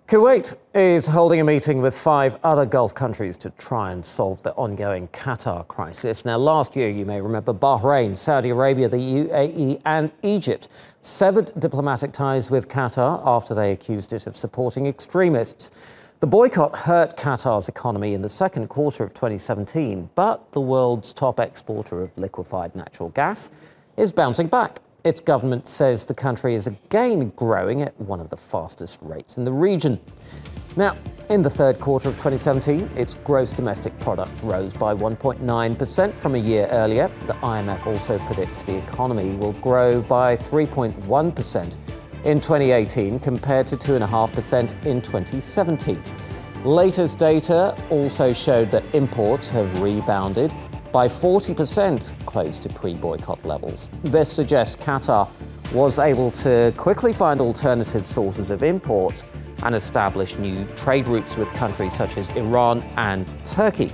Kuwait is holding a meeting with 5 other Gulf countries to try and solve the ongoing Qatar crisis. Now, last year, you may remember, Bahrain, Saudi Arabia, the UAE and Egypt severed diplomatic ties with Qatar after they accused it of supporting extremists. The boycott hurt Qatar's economy in the second quarter of 2017, but the world's top exporter of liquefied natural gas is bouncing back. Its government says the country is again growing at one of the fastest rates in the region. Now, in the third quarter of 2017, its gross domestic product rose by 1.9% from a year earlier. The IMF also predicts the economy will grow by 3.1% in 2018 compared to 2.5% in 2017. Latest data also showed that imports have rebounded by 40%, close to pre-boycott levels. This suggests Qatar was able to quickly find alternative sources of imports and establish new trade routes with countries such as Iran and Turkey.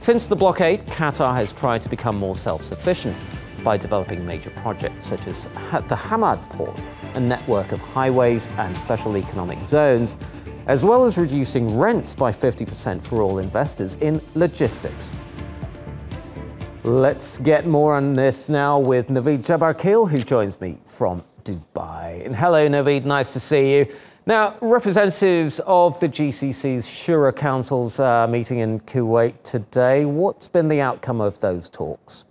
Since the blockade, Qatar has tried to become more self-sufficient by developing major projects such as the Hamad port, a network of highways and special economic zones, as well as reducing rents by 50% for all investors in logistics. Let's get more on this now with Nawied Jabarkhyl, who joins me from Dubai. And hello, Nawied, nice to see you. Now, representatives of the GCC's Shura Council's meeting in Kuwait today. What's been the outcome of those talks?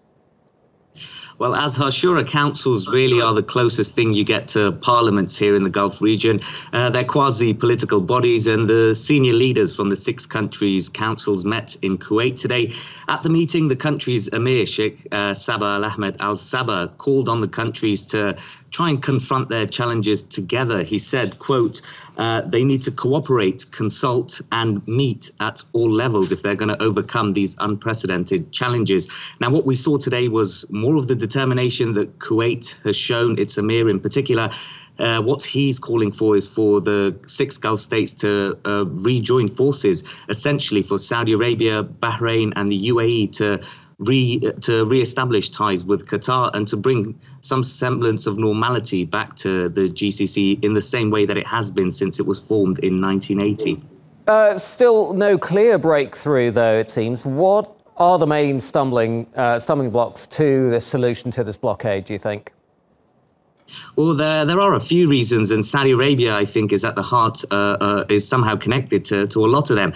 Well, as our Shura councils really are the closest thing you get to parliaments here in the Gulf region. They're quasi-political bodies, and the senior leaders from the 6 countries' councils met in Kuwait today. At the meeting, the country's Emir, Sheikh Sabah Al-Ahmed Al-Sabah, called on the countries to try and confront their challenges together. He said, quote, they need to cooperate, consult and meet at all levels if they're going to overcome these unprecedented challenges. Now, what we saw today was more of the determination that Kuwait has shown, its Emir in particular. What he's calling for is for the 6 Gulf states to rejoin forces, essentially for Saudi Arabia, Bahrain and the UAE to re-establish ties with Qatar and to bring some semblance of normality back to the GCC in the same way that it has been since it was formed in 1980. Still no clear breakthrough, though, it seems. What are the main stumbling blocks to the solution to this blockade, do you think? Well, there are a few reasons, and Saudi Arabia, I think, is at the heart, is somehow connected to a lot of them.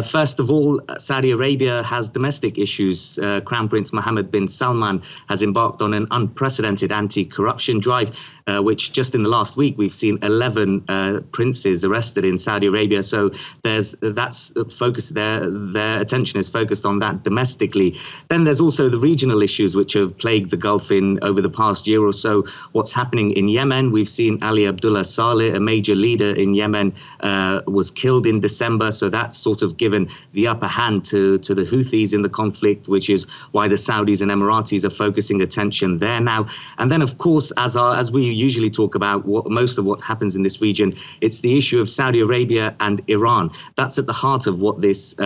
First of all, Saudi Arabia has domestic issues. Crown Prince Mohammed bin Salman has embarked on an unprecedented anti-corruption drive, which just in the last week we've seen 11 princes arrested in Saudi Arabia. So that's focused there. Their attention is focused on that domestically. Then there's also the regional issues which have plagued the Gulf over the past year or so. What's happening in Yemen? We've seen Ali Abdullah Saleh, a major leader in Yemen, was killed in December. So that's sort of given the upper hand to the Houthis in the conflict, which is why the Saudis and Emiratis are focusing attention there now. And then, of course, as we usually talk about most of what happens in this region, it's the issue of Saudi Arabia and Iran. That's at the heart of what these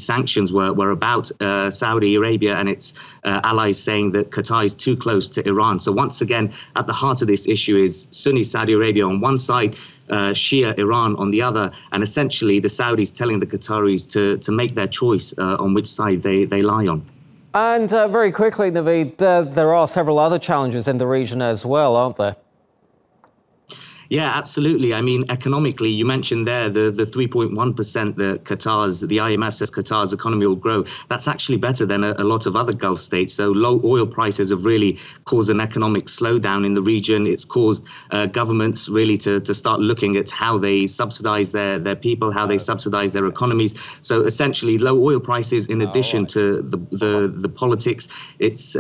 sanctions were about. Saudi Arabia and its allies saying that Qatar is too close to Iran. So once again, at the heart of this issue is Sunni Saudi Arabia on one side, Shia Iran on the other, and essentially the Saudis telling the Qataris to make their choice on which side they lie on. And very quickly, Nawied, there are several other challenges in the region as well, aren't there? Yeah, absolutely. I mean, economically, you mentioned there the 3.1% that the IMF says Qatar's economy will grow. That's actually better than a lot of other Gulf states. So low oil prices have really caused an economic slowdown in the region. It's caused governments really to start looking at how they subsidize their people, how they subsidize their economies. So essentially, low oil prices, in addition to the politics, it's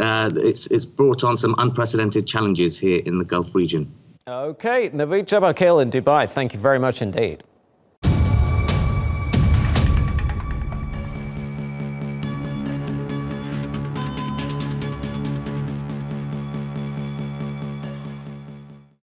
brought on some unprecedented challenges here in the Gulf region. OK, Nawied Jabarkhyl in Dubai, thank you very much indeed.